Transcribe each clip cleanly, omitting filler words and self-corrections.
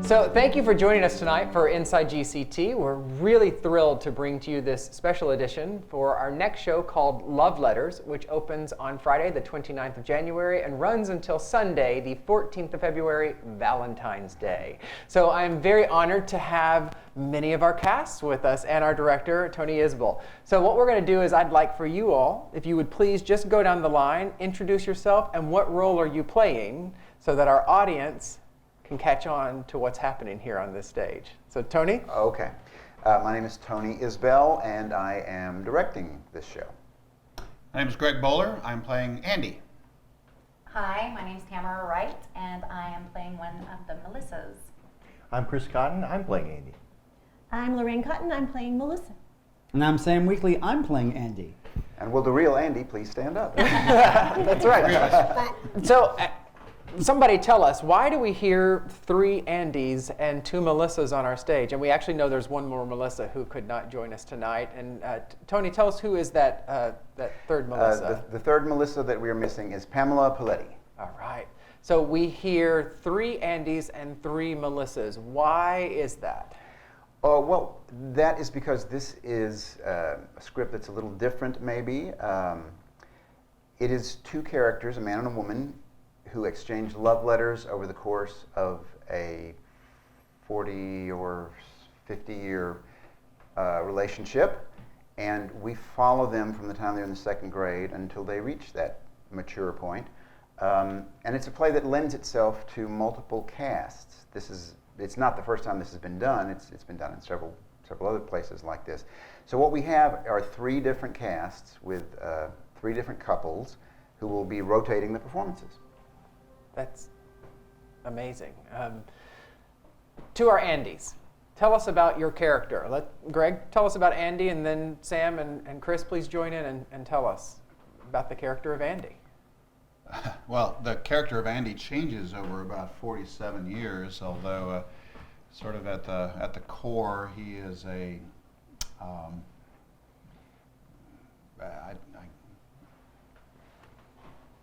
So thank you for joining us tonight for Inside GCT. We're really thrilled to bring to you this special edition for our next show called Love Letters, which opens on Friday, the 29th of January, and runs until Sunday, the 14th of February, Valentine's Day. So I'm very honored to have many of our casts with us and our director, Tony Isbell. So what we're going to do is I'd like for you all, if you would please just go down the line, introduce yourself, and what role are you playing so that our audience can catch on to what's happening here on this stage. So Tony? Okay. My name is Tony Isbell, and I am directing this show. My name is Greg Boller. I'm playing Andy. Hi, my name is Tamara Wright, and I am playing one of the Melissas. I'm Chris Cotten. I'm playing Andy. I'm Lorraine Cotten. I'm playing Melissa. And I'm Sam Weekly. I'm playing Andy. And will the real Andy please stand up? That's right. So somebody tell us, why do we hear 3 Andys and 2 Melissas on our stage? And we actually know there's one more Melissa who could not join us tonight. And Tony, tell us, who is that third Melissa? The third Melissa that we are missing is Pamela Paletti. All right. So we hear 3 Andys and 3 Melissas. Why is that? Well, that is because this is a script that's a little different, maybe. It is 2 characters, a man and a woman, who exchange love letters over the course of a 40 or 50-year relationship. And we follow them from the time they're in the 2nd grade until they reach that mature point. And it's a play that lends itself to multiple casts. It's not the first time this has been done. It's been done in several other places like this. So what we have are 3 different casts with 3 different couples who will be rotating the performances. That's amazing. To our Andys, tell us about your character. Greg, tell us about Andy, and then Sam and Chris, please join in and tell us about the character of Andy. Well, the character of Andy changes over about 47 years, although sort of at the core, he is a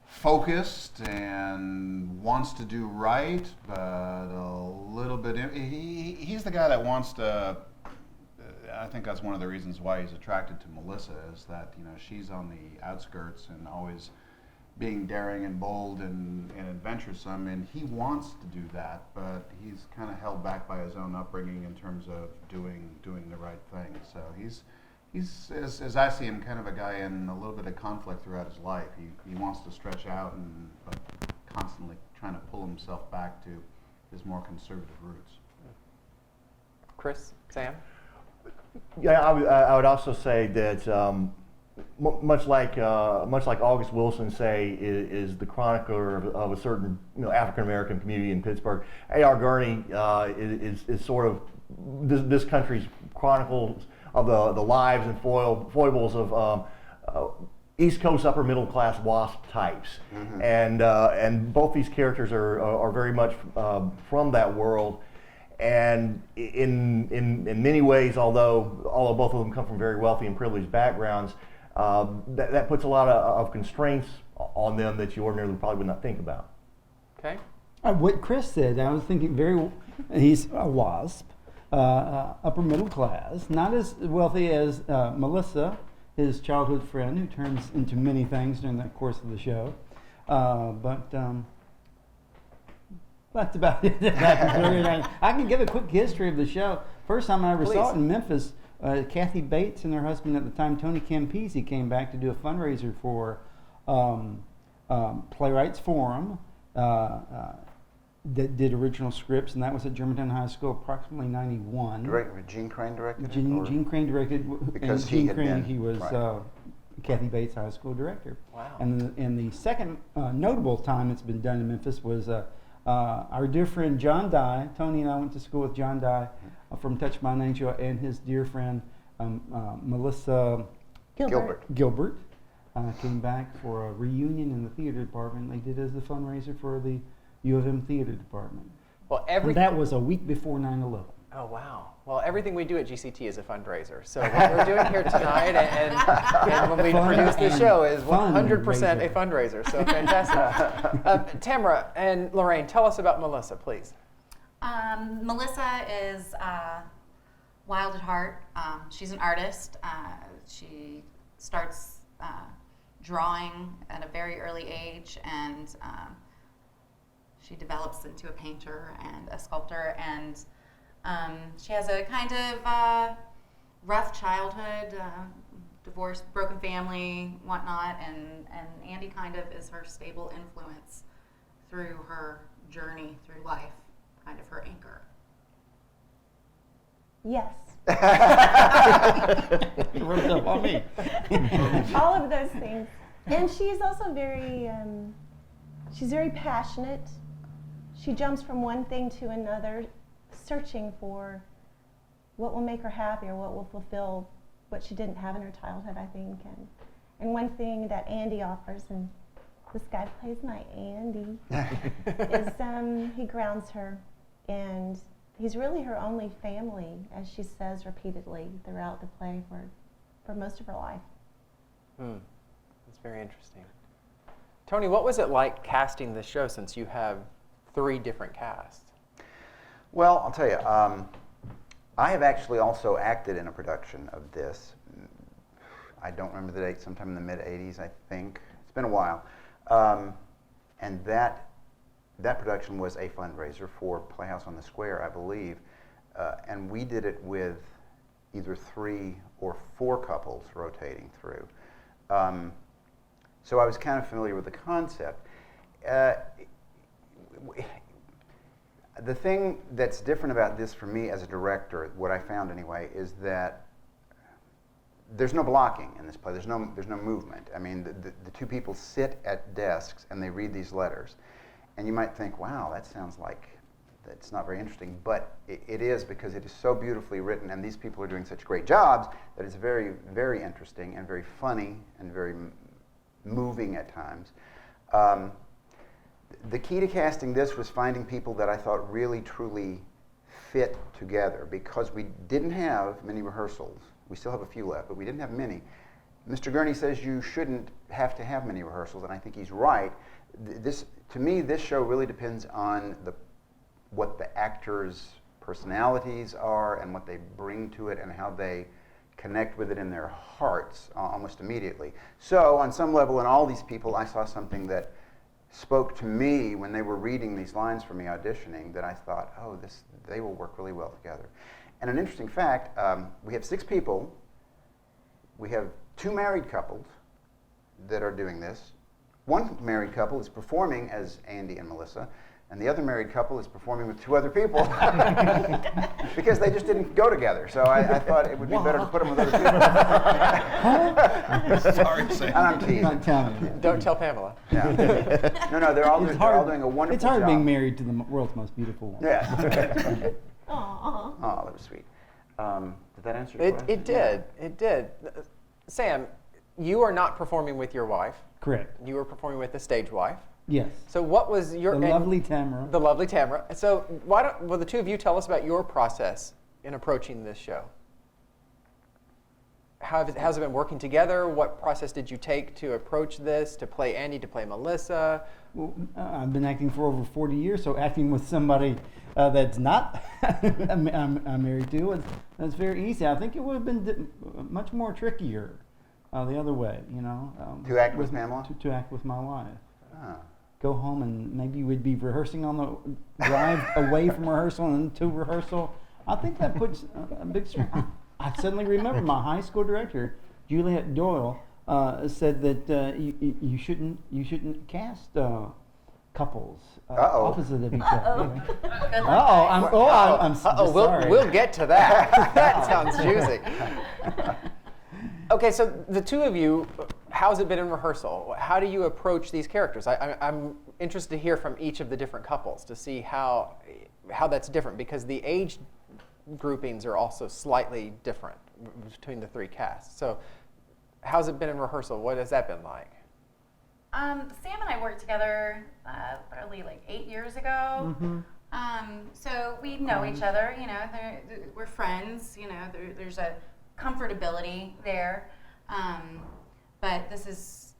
focused and wants to do right, but a little bit. He's the guy that wants to. I think that's one of the reasons why he's attracted to Melissa, is that she's on the outskirts and always being daring and bold and adventuresome, and he wants to do that, but he's kind of held back by his own upbringing in terms of doing the right thing. So he's as I see him, kind of a guy in a little bit of conflict throughout his life. He wants to stretch out, but constantly trying to pull himself back to his more conservative roots. Chris, Sam? Yeah, I would also say that much like August Wilson, say, is the chronicler of a certain African American community in Pittsburgh. A.R. Gurney is sort of this country's chronicles of the lives and foibles of East Coast upper middle class WASP types, mm-hmm. And both these characters are very much from that world. And in many ways, although both of them come from very wealthy and privileged backgrounds, that puts a lot of constraints on them that you ordinarily probably would not think about. Okay. What Chris said, I was thinking he's a WASP, upper middle class, not as wealthy as Melissa, his childhood friend, who turns into many things during the course of the show. But that's about it. I can give a quick history of the show. First time I ever saw it in Memphis, Kathy Bates and her husband at the time, Tony Campisi, came back to do a fundraiser for Playwrights Forum that did original scripts, and that was at Germantown High School, approximately 91. Gene Crane directed it? Gene Crane directed, because he was right. Kathy Bates High School director. Wow. And the second notable time it's been done in Memphis was our dear friend John Dye. Tony and I went to school with John Dye from Touched by an Angel, and his dear friend Melissa Gilbert came back for a reunion in the theater department. They did it as a fundraiser for the U of M theater department. Well, and that was a week before 9/11. Oh, wow. Well, everything we do at GCT is a fundraiser. So what we're doing here tonight and when we produce the show is 100% a fundraiser. So fantastic. Tamara and Lorraine, tell us about Melissa, please. Melissa is wild at heart. She's an artist. She starts drawing at a very early age, and she develops into a painter and a sculptor, and she has a kind of rough childhood, divorced, broken family, whatnot, and Andy kind of is her stable influence through her journey through life, kind of her anchor. Yes. You wrote up on me. All of those things. And she's also she's very passionate. She jumps from one thing to another, searching for what will make her happy or what will fulfill what she didn't have in her childhood, I think. And one thing that Andy offers, and this guy plays my Andy, is he grounds her, and he's really her only family, as she says repeatedly throughout the play for most of her life. That's very interesting. Tony, what was it like casting this show, since you have 3 different casts? Well, I'll tell you, I have actually also acted in a production of this. I don't remember the date, sometime in the mid-'80s, I think. It's been a while. And that production was a fundraiser for Playhouse on the Square, I believe. And we did it with either 3 or 4 couples rotating through. So I was kind of familiar with the concept. The thing that's different about this for me as a director, what I found anyway, is that there's no blocking in this play. There's no movement. I mean, the 2 people sit at desks and they read these letters. And you might think, wow, that sounds like that's not very interesting. But it is, because it is so beautifully written, and these people are doing such great jobs that it's very, very interesting and very funny and very moving at times. The key to casting this was finding people that I thought really, truly fit together, because we didn't have many rehearsals. We still have a few left, but we didn't have many. Mr. Gurney says you shouldn't have to have many rehearsals, and I think he's right. To me, this show really depends on what the actors' personalities are and what they bring to it and how they connect with it in their hearts almost immediately. So on some level, in all these people, I saw something that spoke to me when they were reading these lines for me auditioning, that I thought, oh, they will work really well together. And an interesting fact, we have 6 people. We have 2 married couples that are doing this. One married couple is performing as Andy and Melissa, and the other married couple is performing with 2 other people because they just didn't go together. So I thought it would be better to put them with other people. Sorry, Sam. And I'm teasing. Not telling you. Don't tell Pamela. Yeah. No, they're all doing a wonderful job. It's hard being married to the world's most beautiful woman. Yeah. Aww. Oh, that was sweet. Did that answer your question? It did. It did. Sam, you are not performing with your wife. Correct. You were performing with the stage wife. Yes. So what was your... The lovely Tamara. The lovely Tamara. So will the 2 of you tell us about your process in approaching this show? How's it been working together? What process did you take to approach this, to play Andy, to play Melissa? Well, I've been acting for over 40 years, so acting with somebody that's not I'm married to, that's very easy. I think it would have been much more trickier the other way, you know. To act with Pamela? To act with my wife. Ah. Go home and maybe we'd be rehearsing on the drive away from rehearsal and to rehearsal. I think that puts a big strain. I suddenly remember my high school director, Juliet Doyle, said that you shouldn't cast couples opposite of each other. I'm sorry. We'll get to that. That sounds juicy. Okay, so the 2 of you, how's it been in rehearsal? How do you approach these characters? I'm interested to hear from each of the different couples to see how that's different, because the age groupings are also slightly different between the 3 casts. So how's it been in rehearsal? What has that been like? Sam and I worked together probably like 8 years ago. Mm-hmm. So we know each other, you know, we're friends, you know, there's a comfortability there. But this is,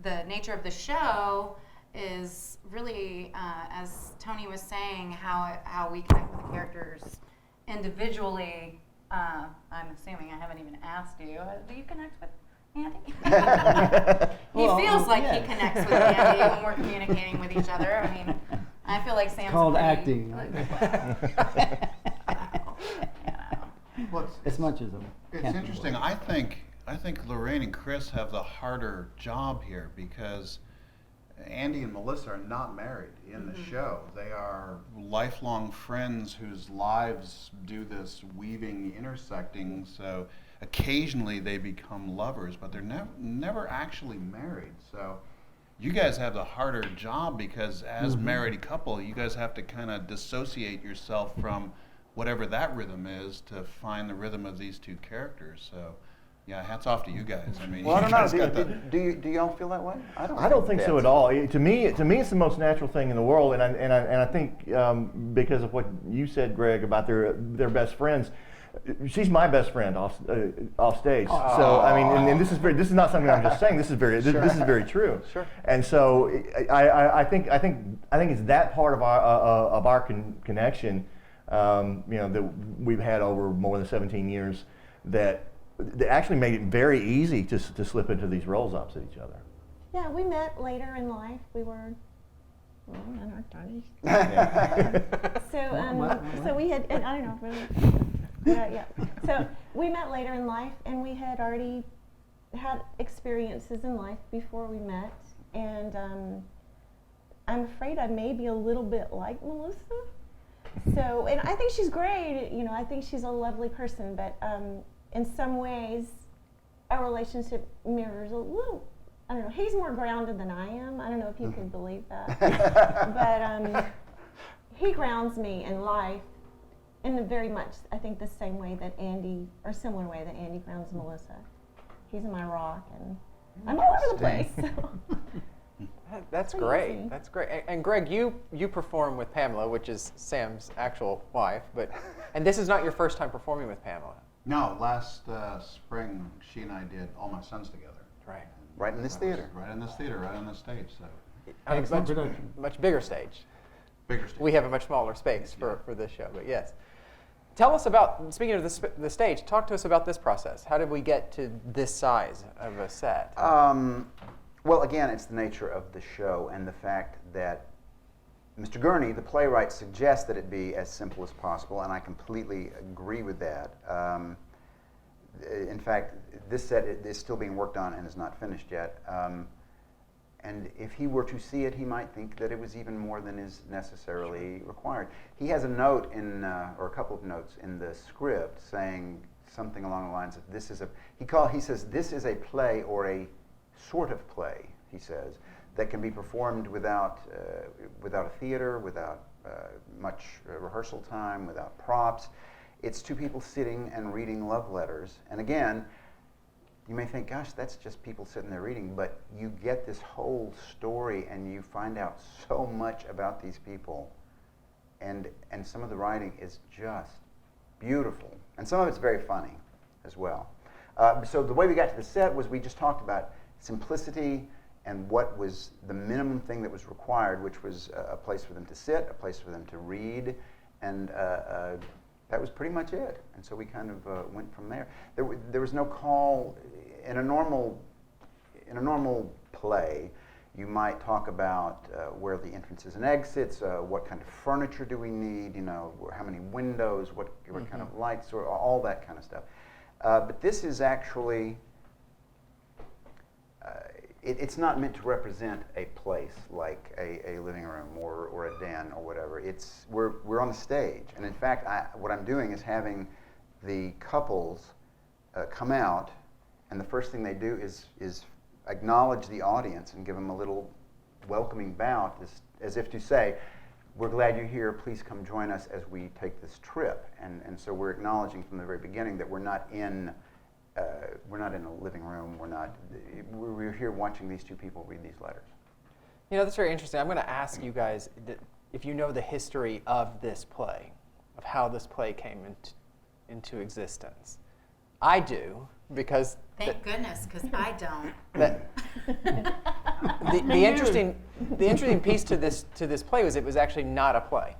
the nature of the show is really, as Tony was saying, how we connect with the characters individually. I'm assuming I haven't even asked you. Do you connect with Andy? He feels like he connects with Andy when we're communicating with each other. I mean, I feel like Sam's called pretty, acting. Well, As much as them. it's interesting. I think Lorraine and Chris have the harder job here because Andy and Melissa are not married in the show. They are lifelong friends whose lives do this weaving, intersecting. So occasionally they become lovers, but they're never actually married. So you guys have the harder job because as married couple, you guys have to kind of dissociate yourself from whatever that rhythm is to find the rhythm of these two characters. So yeah, hats off to you guys. I mean, Well, I you don't guys know. got the- Do y'all feel that way? I don't think so at all. To me, it's the most natural thing in the world, and I think because of what you said, Greg, about their best friends. She's my best friend off stage. So I mean, and this is not something I'm just saying. This is very true. Sure. And so I think it's that part of our connection, that we've had over more than 17 years that actually made it very easy to slip into these roles opposite each other. Yeah, we met later in life. We were in our 30s. So we had, and I don't know, really. Yeah. So we met later in life, and we had already had experiences in life before we met. And I'm afraid I may be a little bit like Melissa. So, and I think she's great. I think she's a lovely person. But in some ways, our relationship mirrors a little. I don't know. He's more grounded than I am. I don't know if you can believe that. But he grounds me in life in a very much, I think, the same way that Andy, or similar way that Andy grounds Melissa. He's my rock, and I'm all over the place. So. That's Pretty great. easy. That's great. And Greg, you perform with Pamela, which is Sam's actual wife, and this is not your first time performing with Pamela. No, last spring she and I did All My Sons together. Right. Right in this theater. Right in this theater, right on this stage. So On a Excellent production. much bigger stage. bigger stage. We have a much smaller space for this show, but yes. Tell us about, speaking of the stage, talk to us about this process. How did we get to this size of a set? Well, again, it's the nature of the show and the fact that Mr. Gurney, the playwright, suggests that it be as simple as possible, and I completely agree with that. In fact, this set is still being worked on and is not finished yet. And if he were to see it, he might think that it was even more than is necessarily required. He has a note or a couple of notes in the script saying something along the lines of, "This is he says this is a play or a sort of play," he says, "that can be performed without a theater, without much rehearsal time, without props. It's two people sitting and reading love letters." And again, you may think, gosh, that's just people sitting there reading, but you get this whole story and you find out so much about these people. And some of the writing is just beautiful. And some of it's very funny as well. So the way we got to the set was we just talked about simplicity and what was the minimum thing that was required, which was a place for them to sit, a place for them to read, and that was pretty much it. And so we kind of went from there. There was no call in a normal play. You might talk about where the entrances and exits, what kind of furniture do we need, how many windows, what kind of lights, or all that kind of stuff. But this is actually, it's not meant to represent a place like a living room or a den or whatever. We're on the stage, and in fact, what I'm doing is having the couples come out, and the first thing they do is acknowledge the audience and give them a little welcoming bow, as if to say, "We're glad you're here. Please come join us as we take this trip." And so we're acknowledging from the very beginning that we're not in a living room. We're here watching these two people read these letters. That's very interesting. I'm going to ask you guys if you know the history of this play, of how this play came into existence. I do, because Thank goodness, because I don't. the The interesting piece to this play was it was actually not a play.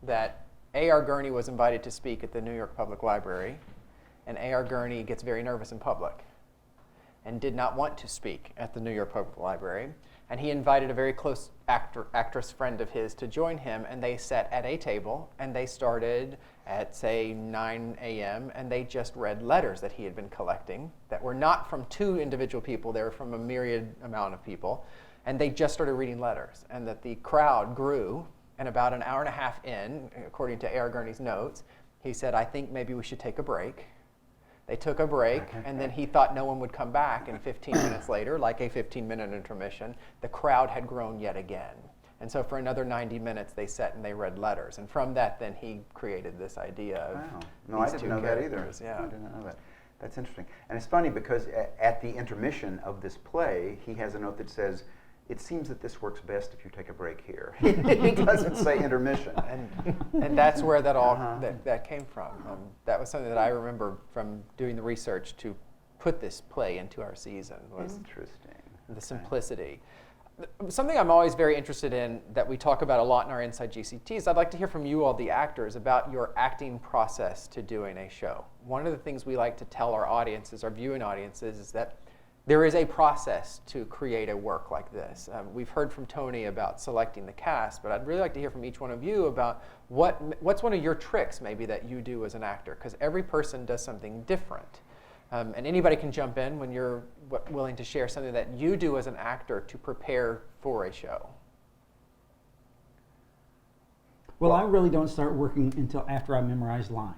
That A.R. Gurney was invited to speak at the New York Public Library, and A.R. Gurney gets very nervous in public and did not want to speak at the New York Public Library. And he invited a very close actress friend of his to join him, and they sat at a table, and they started at, say, 9 a.m., and they just read letters that he had been collecting that were not from two individual people, they were from a myriad amount of people, and they just started reading letters, and that the crowd grew, and about an hour and a half in, according to A.R. Gurney's notes, he said, I think maybe we should take a break. They took a break, and then he thought no one would come back, and 15 minutes later, like a 15-minute intermission, the crowd had grown yet again. And so for another 90 minutes, they sat and they read letters. And from that, then he created this idea of Wow. No, I these didn't two know that either. characters. Yeah. I didn't know that. That's interesting. And it's funny because at the intermission of this play, he has a note that says, it seems that this works best if you take a break here. He doesn't say intermission. And that's where that all Uh-huh. that came from. That was something that I remember from doing the research to put this play into our season, was Interesting. the simplicity. Something I'm always very interested in that we talk about a lot in our Inside GCTs, I'd like to hear from you all, the actors, about your acting process to doing a show. One of the things we like to tell our audiences, our viewing audiences, is that there is a process to create a work like this. We've heard from Tony about selecting the cast, but I'd really like to hear from each one of you about what's one of your tricks maybe that you do as an actor, because every person does something different. And anybody can jump in when you're willing to share something that you do as an actor to prepare for a show. Well, I really don't start working until after I memorize lines.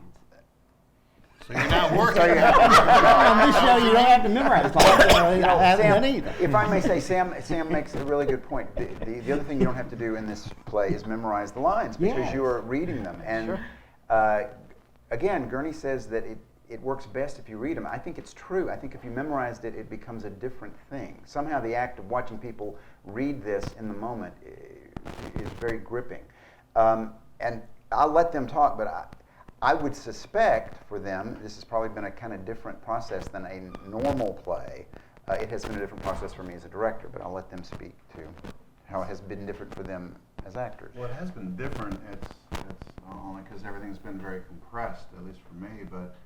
So you're not working. On this show, you don't have to memorize lines. I haven't Sam, done either. if I may say, Sam makes a really good point. The other thing you don't have to do in this play is memorize the lines because Yes. you are reading them. And Sure. again, Gurney says that it works best if you read them. I think it's true. I think if you memorized it, it becomes a different thing. Somehow the act of watching people read this in the moment is very gripping. And I'll let them talk, but I would suspect for them, this has probably been a kind of different process than a normal play. It has been a different process for me as a director, but I'll let them speak to how it has been different for them as actors. Well, it has been different. It's only because everything's been very compressed, at least for me. But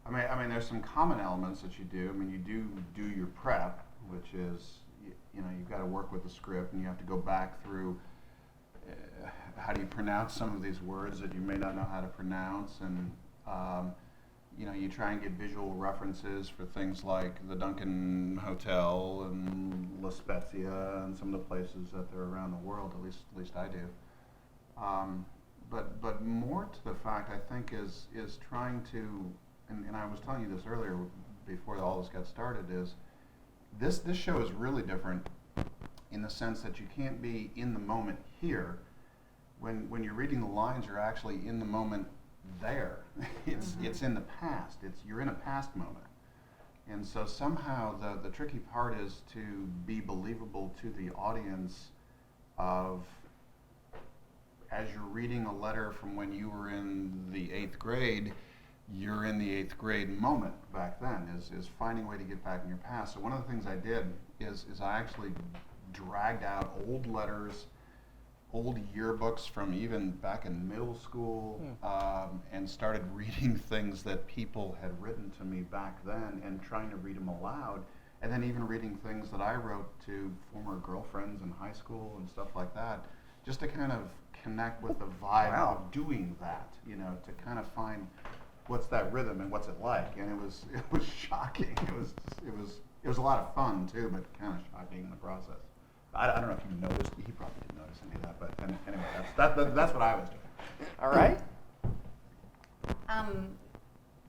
I mean, there's some common elements that you do. I mean, you do your prep, which is you've got to work with the script, and you have to go back through. How do you pronounce some of these words that you may not know how to pronounce, and you try and get visual references for things like the Duncan Hotel and La Spezia and some of the places that they're around the world. At least I do. But more to the fact, I think, is trying to, and I was telling you this earlier before all this got started, is this show is really different in the sense that you can't be in the moment here. When you're reading the lines, you're actually in the moment there. It's in the past. You're in a past moment. And so somehow the tricky part is to be believable to the audience of, as you're reading a letter from when you were in the 8th grade, you're in the 8th grade moment back then, is finding a way to get back in your past. So one of the things I did is I actually dragged out old letters, old yearbooks from even back in middle school, and started reading things that people had written to me back then and trying to read them aloud, and then even reading things that I wrote to former girlfriends in high school and stuff like that, just to kind of connect with the vibe of doing that, to kind of find what's that rhythm and what's it like. And it was shocking. It was a lot of fun too, but kind of shocking in the process. I don't know if you noticed. He probably didn't notice any of that, but anyway, that's what I was doing. All right.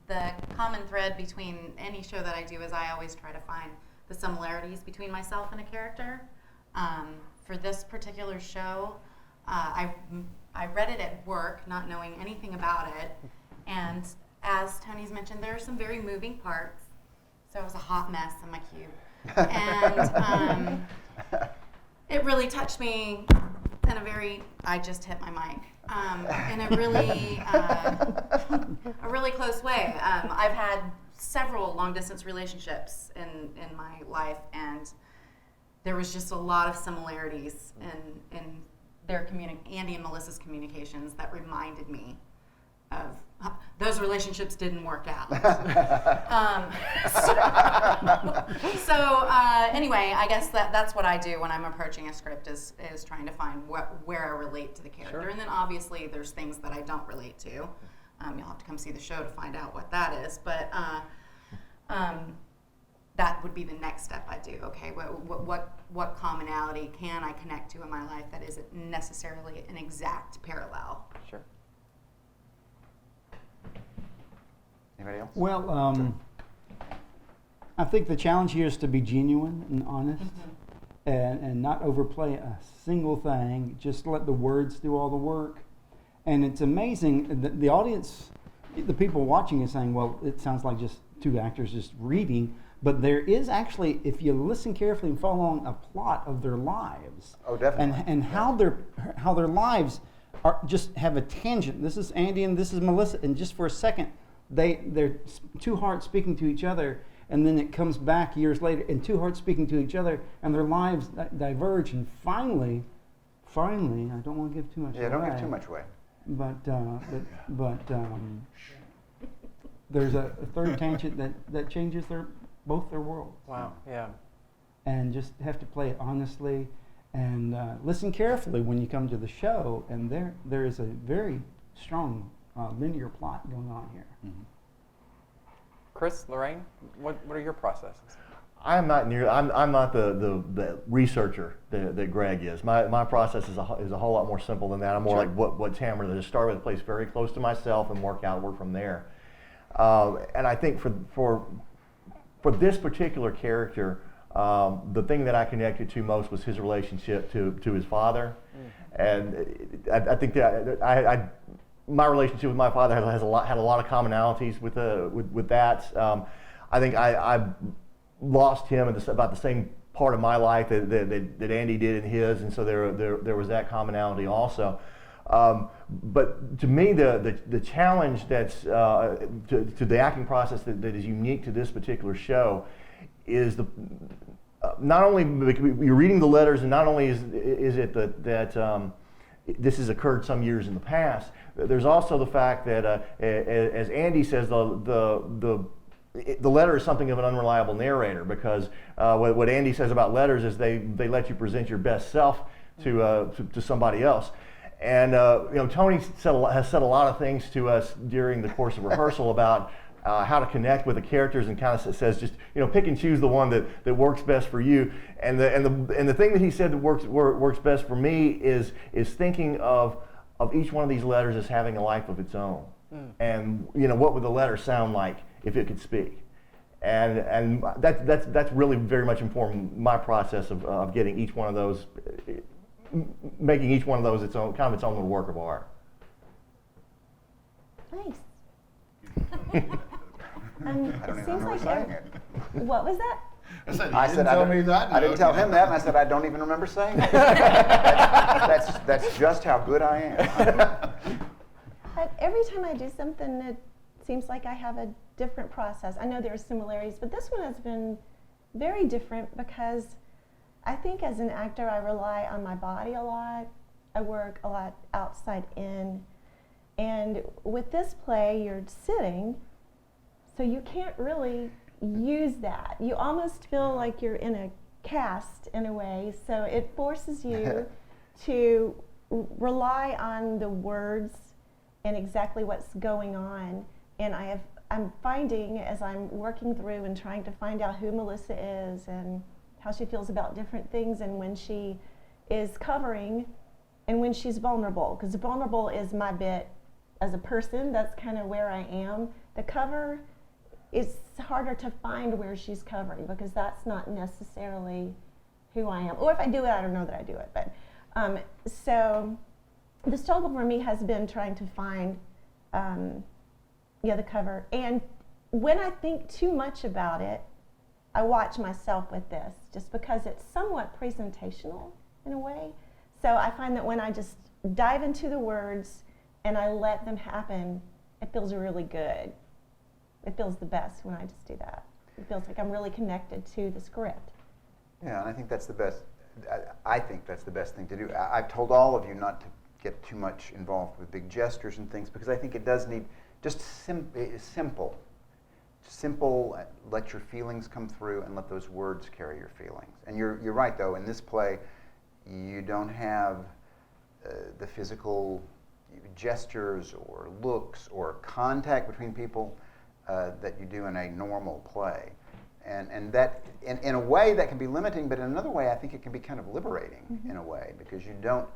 The common thread between any show that I do is I always try to find the similarities between myself and a character. For this particular show, I read it at work, not knowing anything about it, and as Tony's mentioned, there are some very moving parts. So it was a hot mess in my cube, and it really touched me in a very, I just hit my mic, in a really close way. I've had several long distance relationships in my life, and there was just a lot of similarities in their Andy and Melissa's communications that reminded me of those relationships didn't work out. Anyway, I guess that's what I do when I'm approaching a script is trying to find where I relate to the character. Sure. And then obviously there's things that I don't relate to. You'll have to come see the show to find out what that is. But that would be the next step I do. Okay, what commonality can I connect to in my life that isn't necessarily an exact parallel? Sure. Anybody else? Well, I think the challenge here is to be genuine and honest and not overplay a single thing. Just let the words do all the work. And it's amazing that the audience, the people watching is saying, well, it sounds like just two actors just reading. But there is actually, if you listen carefully and follow along, a plot of their lives. Oh, definitely. And how their lives are just have a tangent. This is Andy and this is Melissa. And just for a second, they're two hearts speaking to each other. And then it comes back years later, and two hearts speaking to each other, and their lives diverge. And finally, I don't want to give too much away. Yeah, don't give too much away. But there's a third tangent that changes both their worlds. Wow. Yeah. And just have to play it honestly, and listen carefully when you come to the show. And there is a very strong linear plot going on here. Mm-hmm. Chris, Lorraine, what are your processes? I'm not the researcher that Greg is. My process is a whole lot more simple than that. I'm more Sure. like what Tamara did. Just start with a place very close to myself and work from there. And I think for this particular character, the thing that I connected to most was his relationship to his father, and I think that my relationship with my father had a lot of commonalities with that. I think I lost him at about the same part of my life that Andy did in his, and so there was that commonality also. But to me, the challenge that's to the acting process that is unique to this particular show is not only you're reading the letters, and not only is it that this has occurred some years in the past. There's also the fact that, as Andy says, the letter is something of an unreliable narrator, because what Andy says about letters is they let you present your best self to somebody else. And Tony has said a lot of things to us during the course of rehearsal about how to connect with the characters, and kind of says just pick and choose the one that works best for you. And the thing that he said that works best for me is thinking of each one of these letters as having a life of its own. And what would the letter sound like if it could speak? And that's really very much informed my process of getting each one of those, making each one of those its own little work of art. Nice. I don't even It seems remember like saying it. What was that? I said, I you said, didn't tell me that. I didn't tell him that, and I said, I don't even remember saying it. That's just how good I am. Every time I do something, it seems like I have a different process. I know there are similarities, but this one has been very different because I think as an actor, I rely on my body a lot. I work a lot outside in. And with this play, you're sitting, so you can't really use that. You almost feel like you're in a cast in a way, so it forces you to rely on the words and exactly what's going on. And I'm finding, as I'm working through and trying to find out who Melissa is and how she feels about different things, and when she is covering and when she's vulnerable, because vulnerable is my bit as a person. That's kind of where I am. The cover is harder to find where she's covering, because that's not necessarily who I am. Or if I do it, I don't know that I do it. But so the struggle for me has been trying to find the cover. And when I think too much about it, I watch myself with this, just because it's somewhat presentational in a way. So I find that when I just dive into the words and I let them happen, it feels really good. It feels the best when I just do that. It feels like I'm really connected to the script. Yeah, and I think that's the best. I think that's the best thing to do. I've told all of you not to get too much involved with big gestures and things because I think it does need just simple. Simple. Let your feelings come through and let those words carry your feelings. And you're right though. In this play, you don't have the physical gestures or looks or contact between people that you do in a normal play. And that, in a way, that can be limiting, but in another way, I think it can be kind of liberating in a way, because you don't,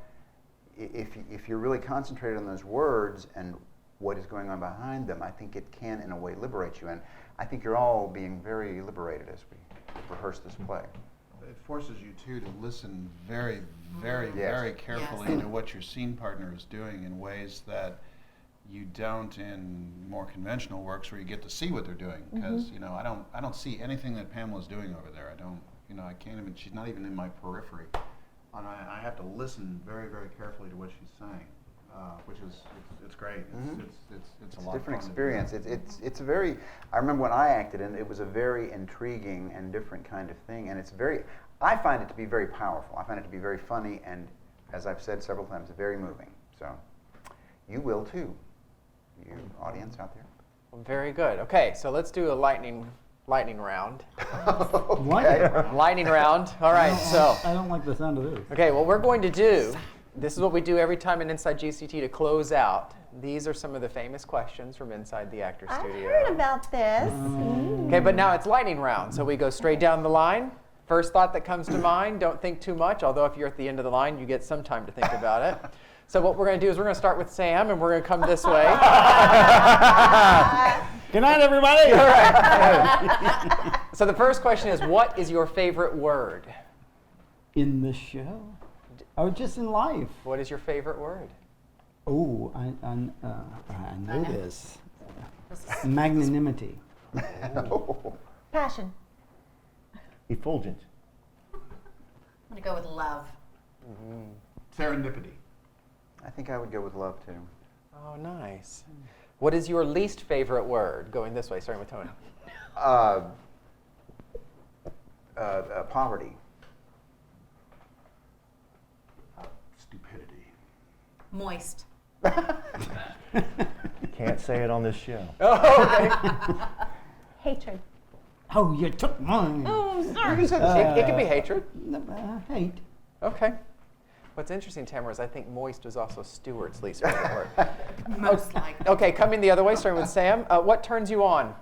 if you're really concentrated on those words and what is going on behind them, I think it can, in a way, liberate you. And I think you're all being very liberated as we rehearse this play. It forces you, too, to listen very, very, Yes. very carefully Yes. to what your scene partner is doing in ways that you don't in more conventional works where you get to see what they're doing. Because, you know, I don't see anything that Pamela's doing over there. I don't, you know, I can't even, she's not even in my periphery. And I have to listen very, very carefully to what she's saying, which is, it's great. It's a lot of different fun to do experience. that. It's a very. I remember when I acted, and it was a very intriguing and different kind of thing. And it's very. I find it to be very powerful. I find it to be very funny, and as I've said several times, very moving. So, you will too, you audience out there. Well, very good. Okay, so let's do a lightning round. Okay. Lightning round. All right, so. I don't like the sound of this. Okay, what we're going to do, this is what we do every time in Inside GCT to close out. These are some of the famous questions from inside the Actors I've Studio. heard about this. Okay, but now it's lightning round, so we go straight down the line. First thought that comes to mind, don't think too much, although if you're at the end of the line, you get some time to think about it. So what we're going to do is we're going to start with Sam, and we're going to come this way. Good night, everybody. All right. So the first question is, what is your favorite word? In the show? Oh, just in life. What is your favorite word? Oh, I know this. Magnanimity. Passion. Effulgent. I'm gonna go with love. Serendipity. I think I would go with love too. Oh, nice. What is your least favorite word? Going this way, starting with Tony. Poverty. Stupidity. Moist. Can't say it on this show. Oh, okay. Hatred. Oh, you took mine. Oh, sorry. It could be hatred. Hate. Okay. What's interesting, Tamara, is I think moist was also Stuart's least favorite word. Most likely. Okay, coming the other way, starting with Sam. What turns you on?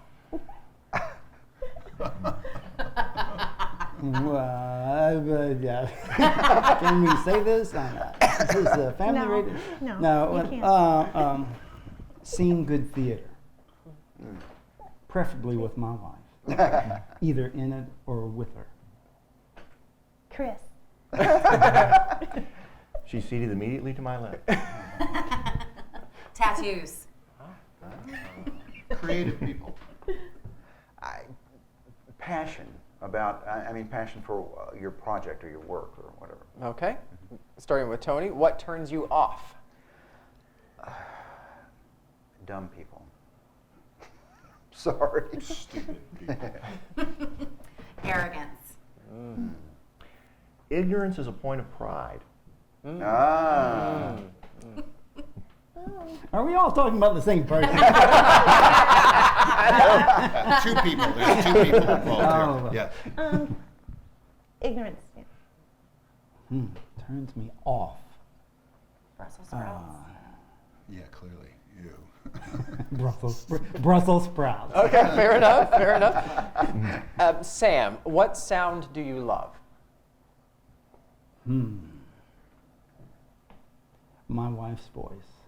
Yeah. Can we say this? Is this a family No, rated? no, you can't. Seeing good theater, preferably with my wife, either in it or with her. Chris. She's seated immediately to my left. Tattoos. Creative people. Passion about. I mean, passion for your project or your work or whatever. Okay. Starting with Tony. What turns you off? Dumb people. Sorry. Stupid people. Arrogance. Ignorance is a point of pride. Ah. Are we all talking about the same person? Two people. There's two people involved here. Yeah. Ignorance. Yeah. Turns me off. Brussels sprouts. Yeah, clearly. You. Brussels sprouts. Okay, fair enough, fair enough. Sam, what sound do you love? My wife's voice.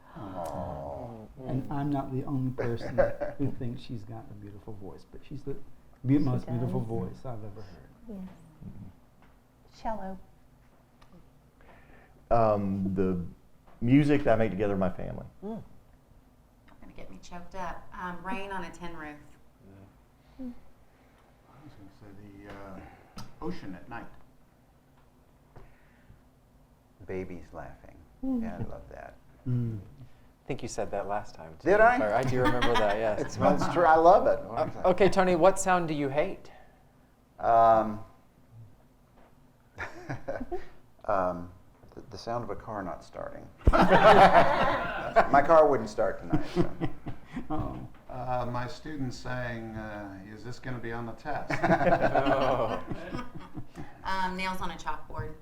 And I'm not the only person who thinks she's got a beautiful voice, but she's the most beautiful does. voice I've ever heard. Yes. Cello. The music that I make together with my family. Gonna get me choked up. Rain on a tin roof. I was going to say the ocean at night. Babies laughing. Yeah, I love that. I think you said that last time, too. Did I? Or I do remember that, yes. It's true. I love it. Okay, Tony, what sound do you hate? The sound of a car not starting. My car wouldn't start tonight. So. Oh. My student saying, is this going to be on the test? Nails on a chalkboard.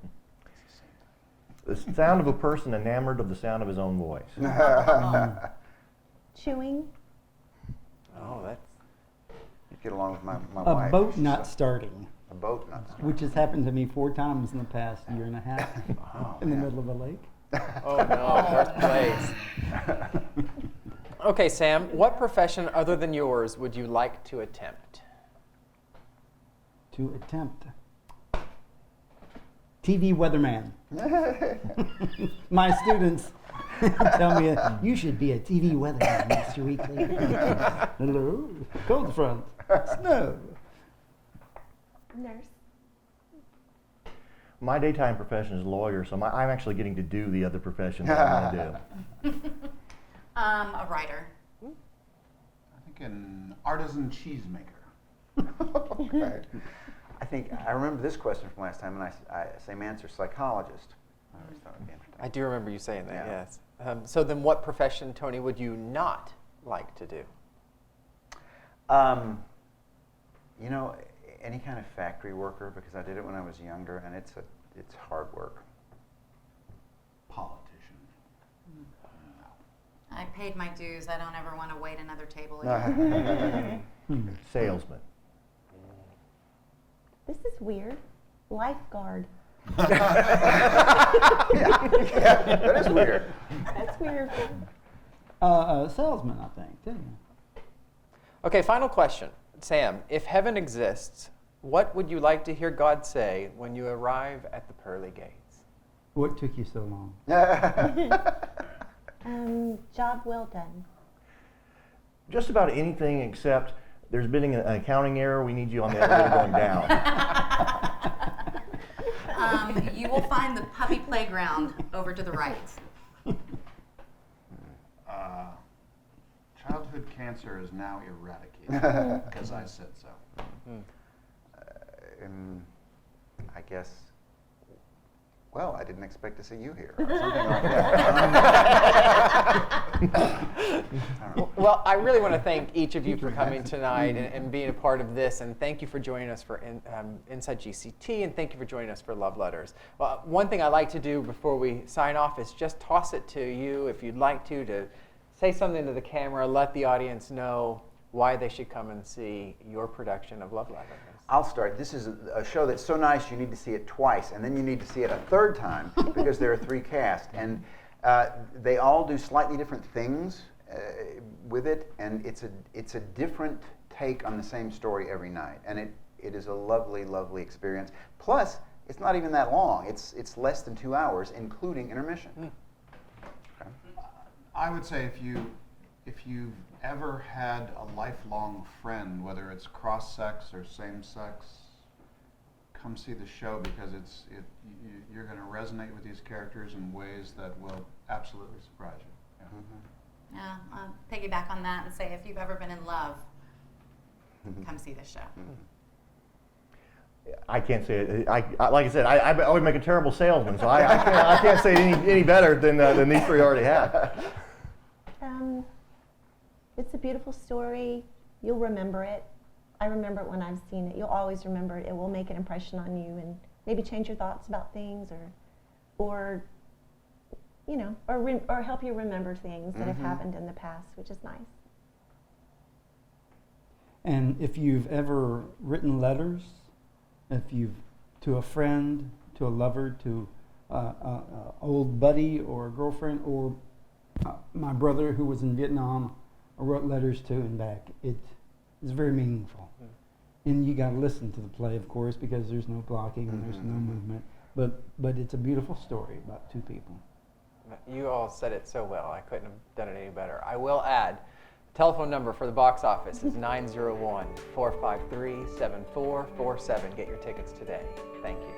The sound of a person enamored of the sound of his own voice. Chewing. Oh, that's. You get along with my A wife. boat not so- starting, A boat not starting. which has happened to me 4 times in the past year and a half in the middle of a lake. Oh no, worst place. Okay, Sam, what profession other than yours would you like to attempt? To attempt. TV weatherman. My students tell me, you should be a TV weatherman, Mr. Weekly. Hello, cold front, snow. Nurse. My daytime profession is lawyer, so I'm actually getting to do the other profession that I want to do. A writer. I think an artisan cheesemaker. Okay. I remember this question from last time, and same answer, psychologist. I always thought it'd be interesting. I do remember you saying that, Yeah. yes. So then what profession, Tony, would you not like to do? You know, any kind of factory worker, because I did it when I was younger, and it's hard work. Politician. I paid my dues. I don't ever want to wait another table again. Salesman. This is weird. Lifeguard. Yeah, that is weird. That's weird. Salesman, I think, didn't you? Okay, final question. Sam, if heaven exists, what would you like to hear God say when you arrive at the pearly gates? What took you so long? Job well done. Just about anything except there's been an accounting error. We need you on the elevator going down. You will find the puppy playground over to the right. Childhood cancer is now eradicated because I said so. I guess. Well, I didn't expect to see you here. Or something like that. Well, I really want to thank each of you for coming tonight and being a part of this, and thank you for joining us for Inside GCT, and thank you for joining us for Love Letters. Well, one thing I like to do before we sign off is just toss it to you, if you'd like to say something to the camera, let the audience know why they should come and see your production of Love Letters. I'll start. This is a show that's so nice you need to see it twice, and then you need to see it a third time because there are 3 casts, and they all do slightly different things with it, and it's a different take on the same story every night, and it is a lovely, lovely experience. Plus, it's not even that long. It's less than 2 hours, including intermission. Okay. I would say if you've ever had a lifelong friend, whether it's cross-sex or same-sex, come see the show because you're going to resonate with these characters in ways that will absolutely surprise you. Yeah. Mm-hmm. Yeah, I'll piggyback on that and say if you've ever been in love, come see this show. I can't say it. Like I said, I always make a terrible salesman, so I can't say it any better than these 3 already have. It's a beautiful story. You'll remember it. I remember it when I've seen it. You'll always remember it. It will make an impression on you and maybe change your thoughts about things or you know, or help you remember things that have happened in the past, which is nice. And if you've ever written letters, to a friend, to a lover, to an old buddy or a girlfriend, or my brother who was in Vietnam, I wrote letters to and back. It's very meaningful. And you got to listen to the play, of course, because there's no blocking and there's no movement. But it's a beautiful story about 2 people. You all said it so well. I couldn't have done it any better. I will add, telephone number for the box office is 901-453-7447. Get your tickets today. Thank you.